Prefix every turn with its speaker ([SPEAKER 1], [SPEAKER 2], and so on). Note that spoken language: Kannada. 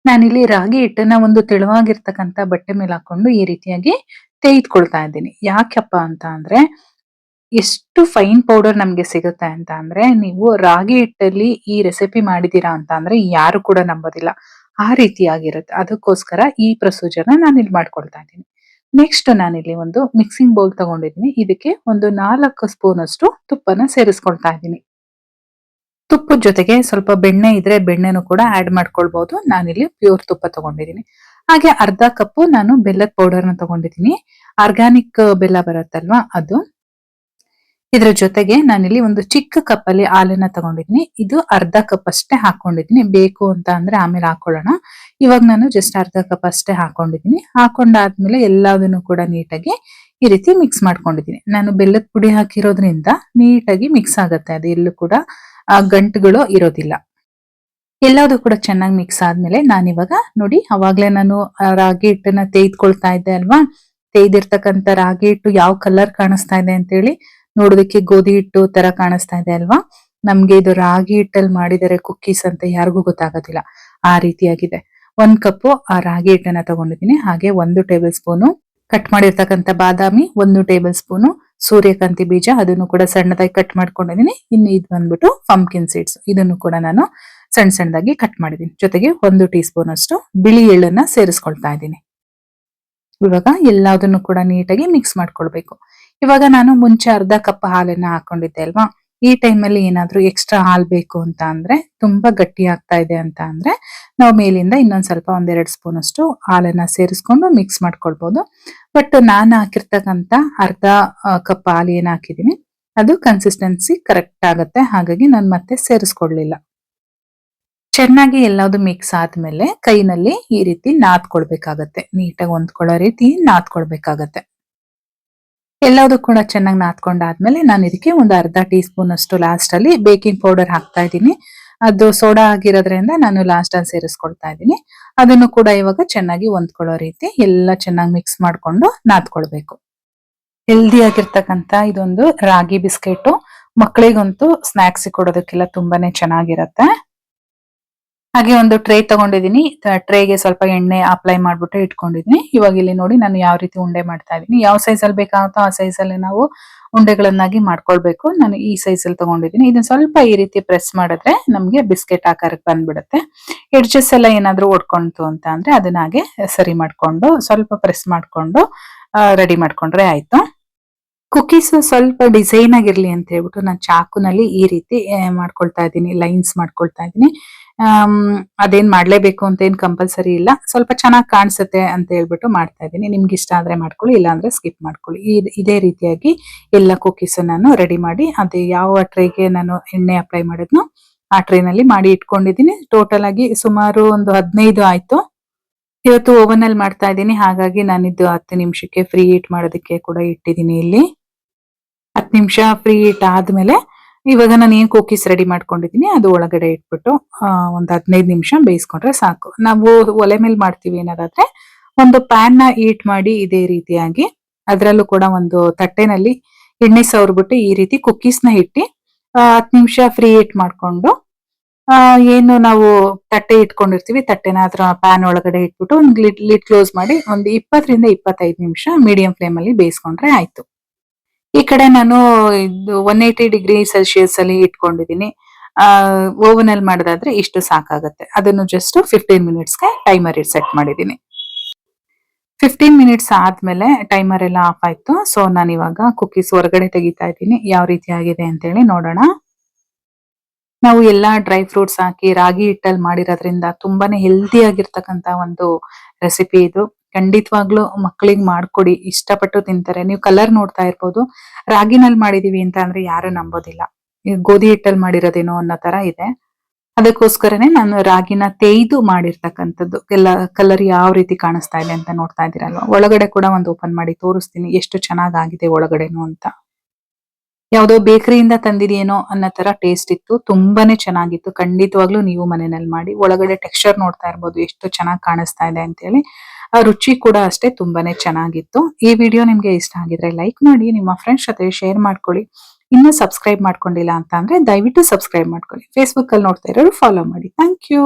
[SPEAKER 1] ನಾನಿಲ್ಲಿ ರಾಗಿ ಹಿಟ್ಟನ್ನ ಒಂದು ತೆಳುವಾಗಿರ್ತಕ್ಕಂಥ ಬಟ್ಟೆ ಮೇಲೆ ಹಾಕೊಂಡು ಈ ರೀತಿಯಾಗಿ ತೆಗೆದುಕೊಳ್ತಾ ಇದ್ದೀನಿ. ಯಾಕಪ್ಪ ಅಂತ ಅಂದ್ರೆ ಎಷ್ಟು ಫೈನ್ ಪೌಡರ್ ನಮ್ಗೆ ಸಿಗುತ್ತೆ ಅಂತ ಅಂದ್ರೆ ನೀವು ರಾಗಿ ಹಿಟ್ಟಲ್ಲಿ ಈ ರೆಸಿಪಿ ಮಾಡಿದೀರಾ ಅಂತ ಅಂದ್ರೆ ಯಾರು ಕೂಡ ನಂಬೋದಿಲ್ಲ. ಆ ರೀತಿಯಾಗಿರುತ್ತೆ. ಅದಕ್ಕೋಸ್ಕರ ಈ ಪ್ರೊಸೀಜರ್‌ನ ನಾನಿಲ್ಲಿ ಮಾಡ್ಕೊಳ್ತಾ ಇದ್ದೀನಿ. ನೆಕ್ಸ್ಟ್ ನಾನಿಲ್ಲಿ ಒಂದು ಮಿಕ್ಸಿಂಗ್ ಬೌಲ್ ತಗೊಂಡಿದ್ದೀನಿ. ಇದಕ್ಕೆ ಒಂದು 4 ಸ್ಪೂನ್ ಅಷ್ಟು ತುಪ್ಪನ ಸೇರಿಸ್ಕೊಳ್ತಾ ಇದ್ದೀನಿ. ತುಪ್ಪದ ಜೊತೆಗೆ ಸ್ವಲ್ಪ ಬೆಣ್ಣೆ ಇದ್ರೆ ಬೆಣ್ಣೆನೂ ಕೂಡ ಆಡ್ ಮಾಡ್ಕೊಳ್ಬಹುದು. ನಾನಿಲ್ಲಿ ಪ್ಯೂರ್ ತುಪ್ಪ ತಗೊಂಡಿದ್ದೀನಿ. ಹಾಗೆ ಅರ್ಧ ಕಪ್ಪು ನಾನು ಬೆಲ್ಲದ ಪೌಡರ್‌ನ ತಗೊಂಡಿದ್ದೀನಿ. ಆರ್ಗಾನಿಕ್ ಬೆಲ್ಲ ಬರುತ್ತಲ್ವಾ ಅದು. ಇದ್ರ ಜೊತೆಗೆ ನಾನಿಲ್ಲಿ ಒಂದು ಚಿಕ್ಕ ಕಪ್ಪಲ್ಲಿ ಹಾಲನ್ನ ತಗೊಂಡಿದ್ದೀನಿ. ಇದು ಅರ್ಧ ಕಪ್ ಅಷ್ಟೇ ಹಾಕೊಂಡಿದ್ದೀನಿ. ಬೇಕು ಅಂತ ಅಂದ್ರೆ ಆಮೇಲೆ ಹಾಕೊಳ್ಳೋಣ. ಇವಾಗ ನಾನು ಜಸ್ಟ್ ಅರ್ಧ ಕಪ್ ಅಷ್ಟೇ ಹಾಕೊಂಡಿದ್ದೀನಿ. ಹಾಕೊಂಡಾದ್ಮೇಲೆ ಎಲ್ಲದನ್ನು ಕೂಡ ನೀಟಾಗಿ ಈ ರೀತಿ ಮಿಕ್ಸ್ ಮಾಡ್ಕೊಂಡಿದ್ದೀನಿ. ನಾನು ಬೆಲ್ಲದ ಪುಡಿ ಹಾಕಿರೋದ್ರಿಂದ ನೀಟಾಗಿ ಮಿಕ್ಸ್ ಆಗುತ್ತೆ. ಅದು ಎಲ್ಲೂ ಕೂಡ ಗಂಟುಗಳು ಇರೋದಿಲ್ಲ. ಎಲ್ಲದೂ ಕೂಡ ಚೆನ್ನಾಗಿ ಮಿಕ್ಸ್ ಆದ್ಮೇಲೆ ನಾನಿವಾಗ ನೋಡಿ ಅವಾಗ್ಲೇ ನಾನು ರಾಗಿ ಹಿಟ್ಟನ್ನ ತೆಗೆದುಕೊಳ್ತಾ ಇದ್ದೆ ಅಲ್ವಾ. ತೆಗೆದಿರ್ತಕ್ಕಂಥ ರಾಗಿ ಹಿಟ್ಟು ಯಾವ ಕಲರ್ ಕಾಣಿಸ್ತಾ ಇದೆ ಅಂತ ಹೇಳಿ ನೋಡೋದಕ್ಕೆ ಗೋಧಿ ಹಿಟ್ಟು ತರ ಕಾಣಿಸ್ತಾ ಇದೆ ಅಲ್ವಾ. ನಮ್ಗೆ ಇದು ರಾಗಿ ಹಿಟ್ಟಲ್ಲಿ ಮಾಡಿದರೆ ಕುಕ್ಕೀಸ್ ಅಂತ ಯಾರಿಗೂ ಗೊತ್ತಾಗೋದಿಲ್ಲ. ಆ ರೀತಿಯಾಗಿದೆ. 1 ಕಪ್ಪು ಆ ರಾಗಿ ಹಿಟ್ಟನ್ನ ತಗೊಂಡಿದ್ದೀನಿ. ಹಾಗೆ 1 ಟೇಬಲ್ ಸ್ಪೂನು ಕಟ್ ಮಾಡಿರ್ತಕ್ಕಂಥ ಬಾದಾಮಿ, 1 ಟೇಬಲ್ ಸ್ಪೂನು ಸೂರ್ಯಕಾಂತಿ ಬೀಜ, ಅದನ್ನು ಕೂಡ ಸಣ್ಣದಾಗಿ ಕಟ್ ಮಾಡ್ಕೊಂಡಿದ್ದೀನಿ. ಇನ್ನು ಇದು ಬಂದ್ಬಿಟ್ಟು ಪಂಪ್ಕಿನ್ ಸೀಡ್ಸ್, ಇದನ್ನು ಕೂಡ ನಾನು ಸಣ್ಣ ಸಣ್ಣದಾಗಿ ಕಟ್ ಮಾಡಿದ್ದೀನಿ. ಜೊತೆಗೆ 1 ಟೀ ಸ್ಪೂನ್ ಅಷ್ಟು ಬಿಳಿ ಎಳ್ಳನ್ನ ಸೇರಿಸ್ಕೊಳ್ತಾ ಇದ್ದೀನಿ. ಇವಾಗ ಎಲ್ಲದನ್ನು ಕೂಡ ನೀಟಾಗಿ ಮಿಕ್ಸ್ ಮಾಡ್ಕೊಳ್ಬೇಕು. ಇವಾಗ ನಾನು ಮುಂಚೆ ಅರ್ಧ ಕಪ್ ಹಾಲನ್ನ ಹಾಕೊಂಡಿದ್ದೆ ಅಲ್ವಾ. ಈ ಟೈಮಲ್ಲಿ ಏನಾದ್ರೂ ಎಕ್ಸ್ಟ್ರಾ ಹಾಲ್ ಬೇಕು ಅಂತ ಅಂದ್ರೆ ತುಂಬಾ ಗಟ್ಟಿ ಆಗ್ತಾ ಇದೆ ಅಂತ ಅಂದ್ರೆ ನಾವು ಮೇಲಿಂದ ಇನ್ನೊಂದ್ ಸ್ವಲ್ಪ 1-2 ಸ್ಪೂನ್ ಅಷ್ಟು ಹಾಲನ್ನ ಸೇರಿಸ್ಕೊಂಡು ಮಿಕ್ಸ್ ಮಾಡ್ಕೊಳ್ಬಹುದು. ಬಟ್ ನಾನು ಹಾಕಿರ್ತಕ್ಕಂಥ ಅರ್ಧ ಕಪ್ ಹಾಲು ಏನ್ ಹಾಕಿದೀನಿ ಅದು ಕನ್ಸಿಸ್ಟೆನ್ಸಿ ಕರೆಕ್ಟ್ ಆಗುತ್ತೆ. ಹಾಗಾಗಿ ನಾನು ಮತ್ತೆ ಸೇರಿಸ್ಕೊಳ್ಲಿಲ್ಲ. ಚೆನ್ನಾಗಿ ಎಲ್ಲಾವುದು ಮಿಕ್ಸ್ ಆದ್ಮೇಲೆ ಕೈನಲ್ಲಿ ಈ ರೀತಿ ನಾದ್ಕೊಳ್ಬೇಕಾಗತ್ತೆ. ನೀಟಾಗಿ ಹೊಂದ್ಕೊಳ್ಳೋ ರೀತಿ ನಾದ್ಕೊಳ್ಬೇಕಾಗತ್ತೆ. ಎಲ್ಲದೂ ಕೂಡ ಚೆನ್ನಾಗಿ ನಾದ್ಕೊಂಡಾದ್ಮೇಲೆ ನಾನು ಇದಕ್ಕೆ ಒಂದು ಅರ್ಧ ಟೀ ಸ್ಪೂನ್ ಅಷ್ಟು ಲಾಸ್ಟ್ ಅಲ್ಲಿ ಬೇಕಿಂಗ್ ಪೌಡರ್ ಹಾಕ್ತಾ ಇದ್ದೀನಿ. ಅದು ಸೋಡಾ ಆಗಿರೋದ್ರಿಂದ ನಾನು ಲಾಸ್ಟ್ ಅಲ್ಲಿ ಸೇರಿಸ್ಕೊಳ್ತಾ ಇದ್ದೀನಿ. ಅದನ್ನು ಕೂಡ ಇವಾಗ ಚೆನ್ನಾಗಿ ಹೊಂದ್ಕೊಳ್ಳೋ ರೀತಿ ಎಲ್ಲ ಚೆನ್ನಾಗಿ ಮಿಕ್ಸ್ ಮಾಡ್ಕೊಂಡು ನಾದ್ಕೊಳ್ಬೇಕು. ಹೆಲ್ದಿ ಆಗಿರ್ತಕ್ಕಂಥ ಇದೊಂದು ರಾಗಿ ಬಿಸ್ಕೆಟ್ ಮಕ್ಕಳಿಗಂತೂ ಸ್ನಾಕ್ಸ್ ಕೊಡೋದಕ್ಕೆಲ್ಲ ತುಂಬಾನೇ ಚೆನ್ನಾಗಿರತ್ತೆ. ಹಾಗೆ ಒಂದು ಟ್ರೇ ತಗೊಂಡಿದ್ದೀನಿ. ಟ್ರೇಗೆ ಸ್ವಲ್ಪ ಎಣ್ಣೆ ಅಪ್ಲೈ ಮಾಡ್ಬಿಟ್ಟು ಇಟ್ಕೊಂಡಿದ್ದೀನಿ. ಇವಾಗ ಇಲ್ಲಿ ನೋಡಿ ನಾನು ಯಾವ ರೀತಿ ಉಂಡೆ ಮಾಡ್ತಾ ಇದ್ದೀನಿ. ಯಾವ ಸೈಜ್ ಅಲ್ಲಿ ಬೇಕಾಗುತ್ತೋ ಆ ಸೈಜ್ ಅಲ್ಲಿ ನಾವು ಉಂಡೆಗಳನ್ನಾಗಿ ಮಾಡ್ಕೊಳ್ಬೇಕು. ನಾನು ಈ ಸೈಜ್ ಅಲ್ಲಿ ತಗೊಂಡಿದ್ದೀನಿ. ಇದನ್ನ ಸ್ವಲ್ಪ ಈ ರೀತಿ ಪ್ರೆಸ್ ಮಾಡಿದ್ರೆ ನಮ್ಗೆ ಬಿಸ್ಕೆಟ್ ಆಕಾರಕ್ಕೆ ಬಂದ್ಬಿಡುತ್ತೆ. ಎಡ್ಜಸ್ ಎಲ್ಲ ಏನಾದ್ರೂ ಒಡ್ಕೊಂತು ಅಂತ ಅಂದ್ರೆ ಅದನ್ನ ಹಾಗೆ ಸರಿ ಮಾಡ್ಕೊಂಡು ಸ್ವಲ್ಪ ಪ್ರೆಸ್ ಮಾಡ್ಕೊಂಡು ರೆಡಿ ಮಾಡ್ಕೊಂಡ್ರೆ ಆಯ್ತು. ಕುಕೀಸ್ ಸ್ವಲ್ಪ ಡಿಸೈನ್ ಆಗಿರ್ಲಿ ಅಂತ ಹೇಳ್ಬಿಟ್ಟು ನಾನು ಚಾಕುನಲ್ಲಿ ಈ ರೀತಿ ಮಾಡ್ಕೊಳ್ತಾ ಇದ್ದೀನಿ. ಲೈನ್ಸ್ ಮಾಡ್ಕೊಳ್ತಾ ಇದ್ದೀನಿ. ಅದೇನ್ ಮಾಡ್ಲೇಬೇಕು ಅಂತ ಏನ್ ಕಂಪಲ್ಸರಿ ಇಲ್ಲ. ಸ್ವಲ್ಪ ಚೆನ್ನಾಗಿ ಕಾಣಿಸುತ್ತೆ ಅಂತ ಹೇಳ್ಬಿಟ್ಟು ಮಾಡ್ತಾ ಇದ್ದೀನಿ. ನಿಮ್ಗೆ ಇಷ್ಟ ಆದ್ರೆ ಮಾಡ್ಕೊಳ್ಳಿ, ಇಲ್ಲ ಅಂದ್ರೆ ಸ್ಕಿಪ್ ಮಾಡ್ಕೊಳ್ಳಿ. ಇದೇ ರೀತಿಯಾಗಿ ಎಲ್ಲ ಕುಕೀಸ್ ನಾನು ರೆಡಿ ಮಾಡಿ ಅದು ಯಾವ ಟ್ರೇಗೆ ನಾನು ಎಣ್ಣೆ ಅಪ್ಲೈ ಮಾಡಿದ್ನೋ ಆ ಟ್ರೇನಲ್ಲಿ ಮಾಡಿ ಇಟ್ಕೊಂಡಿದ್ದೀನಿ. ಟೋಟಲ್ ಆಗಿ ಸುಮಾರು ಒಂದು 15 ಆಯ್ತು. ಇವತ್ತು ಓವನ್ ಅಲ್ಲಿ ಮಾಡ್ತಾ ಇದ್ದೀನಿ. ಹಾಗಾಗಿ ನಾನಿದ್ದು 10 ನಿಮಿಷಕ್ಕೆ ಫ್ರೀ ಹೀಟ್ ಮಾಡೋದಕ್ಕೆ ಕೂಡ ಇಟ್ಟಿದ್ದೀನಿ ಇಲ್ಲಿ. 10 ನಿಮಿಷ ಫ್ರೀ ಹೀಟ್ ಆದ್ಮೇಲೆ ಇವಾಗ ನಾನು ಏನ್ ಕುಕೀಸ್ ರೆಡಿ ಮಾಡ್ಕೊಂಡಿದ್ದೀನಿ ಅದು ಒಳಗಡೆ ಇಟ್ಬಿಟ್ಟು ಒಂದ್ 15 ನಿಮಿಷ ಬೇಯಿಸ್ಕೊಂಡ್ರೆ ಸಾಕು. ನಾವು ಒಲೆ ಮೇಲೆ ಮಾಡ್ತೀವಿ ಏನಾದ್ರೆ ಒಂದು ಪ್ಯಾನ್ ನ ಹೀಟ್ ಮಾಡಿ ಇದೇ ರೀತಿಯಾಗಿ ಅದ್ರಲ್ಲೂ ಕೂಡ ಒಂದು ತಟ್ಟೆನಲ್ಲಿ ಎಣ್ಣೆ ಸವರ್ಬಿಟ್ಟು ಈ ರೀತಿ ಕುಕೀಸ್ ನ ಇಟ್ಟಿ 10 ನಿಮಿಷ ಫ್ರೀ ಹೀಟ್ ಮಾಡ್ಕೊಂಡು ಏನು ನಾವು ತಟ್ಟೆ ಇಟ್ಕೊಂಡಿರ್ತೀವಿ ತಟ್ಟೆನ ಅದ್ರ ಪ್ಯಾನ್ ಒಳಗಡೆ ಇಟ್ಬಿಟ್ಟು ಒಂದು ಲಿಡ್ ಕ್ಲೋಸ್ ಮಾಡಿ ಒಂದು 20 ರಿಂದ 25 ನಿಮಿಷ ಮೀಡಿಯಂ ಫ್ಲೇಮ್ ಅಲ್ಲಿ ಬೇಯಿಸ್ಕೊಂಡ್ರೆ ಆಯ್ತು. ಈ ಕಡೆ ನಾನು ಇದು 180 ಡಿಗ್ರಿ ಸೆಲ್ಸಿಯಸ್ ಅಲ್ಲಿ ಇಟ್ಕೊಂಡಿದ್ದೀನಿ. ಓವನ್ ಅಲ್ಲಿ ಮಾಡೋದಾದ್ರೆ ಇಷ್ಟು ಸಾಕಾಗುತ್ತೆ. ಅದನ್ನು ಜಸ್ಟ್ 15 ಮಿನಿಟ್ಸ್ಗೆ ಟೈಮರ್ ಸೆಟ್ ಮಾಡಿದ್ದೀನಿ. 15 ಮಿನಿಟ್ಸ್ ಆದ್ಮೇಲೆ ಟೈಮರ್ ಎಲ್ಲ ಆಫ್ ಆಯ್ತು. ಸೊ ನಾನು ಇವಾಗ ಕುಕೀಸ್ ಹೊರಗಡೆ ತೆಗಿತಾ ಇದ್ದೀನಿ. ಯಾವ ರೀತಿ ಆಗಿದೆ ಅಂತ ಹೇಳಿ ನೋಡೋಣ. ನಾವು ಎಲ್ಲಾ ಡ್ರೈ ಫ್ರೂಟ್ಸ್ ಹಾಕಿ ರಾಗಿ ಹಿಟ್ಟಲ್ಲಿ ಮಾಡಿರೋದ್ರಿಂದ ತುಂಬಾನೇ ಹೆಲ್ದಿ ಆಗಿರ್ತಕ್ಕಂತ ಒಂದು ರೆಸಿಪಿ ಇದು. ಖಂಡಿತವಾಗ್ಲೂ ಮಕ್ಕಳಿಗೆ ಮಾಡ್ಕೊಡಿ, ಇಷ್ಟಪಟ್ಟು ತಿಂತಾರೆ. ನೀವು ಕಲರ್ ನೋಡ್ತಾ ಇರ್ಬೋದು. ರಾಗಿನಲ್ಲಿ ಮಾಡಿದೀವಿ ಅಂತ ಅಂದ್ರೆ ಯಾರು ನಂಬೋದಿಲ್ಲ. ಗೋಧಿ ಹಿಟ್ಟಲ್ಲಿ ಮಾಡಿರೋದೇನೋ ಅನ್ನೋ ತರ ಇದೆ. ಅದಕ್ಕೋಸ್ಕರನೇ ನಾನು ರಾಗಿನ ತೇಯ್ದು ಮಾಡಿರ್ತಕ್ಕಂಥದ್ದು. ಎಲ್ಲ ಕಲರ್ ಯಾವ ರೀತಿ ಕಾಣಿಸ್ತಾ ಇದೆ ಅಂತ ನೋಡ್ತಾ ಇದ್ದೀರಲ್ವಾ. ಒಳಗಡೆ ಕೂಡ ಒಂದು ಓಪನ್ ಮಾಡಿ ತೋರಿಸ್ತೀನಿ ಎಷ್ಟು ಚೆನ್ನಾಗಾಗಿದೆ ಒಳಗಡೆನು ಅಂತ. ಯಾವುದೋ ಬೇಕರಿಯಿಂದ ತಂದಿದೆಯೇನೋ ಅನ್ನೋ ತರ ಟೇಸ್ಟ್ ಇತ್ತು. ತುಂಬಾನೇ ಚೆನ್ನಾಗಿತ್ತು. ಖಂಡಿತವಾಗ್ಲೂ ನೀವು ಮನೆಯಲ್ಲಿ ಮಾಡಿ. ಒಳಗಡೆ ಟೆಕ್ಸ್ಚರ್ ನೋಡ್ತಾ ಇರ್ಬೋದು ಎಷ್ಟು ಚೆನ್ನಾಗಿ ಕಾಣಿಸ್ತಾ ಇದೆ ಅಂತ ಹೇಳಿ. ಆ ರುಚಿ ಕೂಡ ಅಷ್ಟೇ ತುಂಬಾನೇ ಚೆನ್ನಾಗಿತ್ತು. ಈ ವಿಡಿಯೋ ನಿಮ್ಗೆ ಇಷ್ಟ ಆಗಿದ್ರೆ ಲೈಕ್ ಮಾಡಿ, ನಿಮ್ಮ ಫ್ರೆಂಡ್ಸ್ ಜೊತೆ ಶೇರ್ ಮಾಡ್ಕೊಳ್ಳಿ. ಇನ್ನೂ ಸಬ್ಸ್ಕ್ರೈಬ್ ಮಾಡ್ಕೊಂಡಿಲ್ಲ ಅಂತ ಅಂದ್ರೆ ದಯವಿಟ್ಟು ಸಬ್ಸ್ಕ್ರೈಬ್ ಮಾಡ್ಕೊಳ್ಳಿ. ಫೇಸ್ಬುಕ್ ಅಲ್ಲಿ ನೋಡ್ತಾ ಇರೋರು ಫಾಲೋ ಮಾಡಿ. Thank you.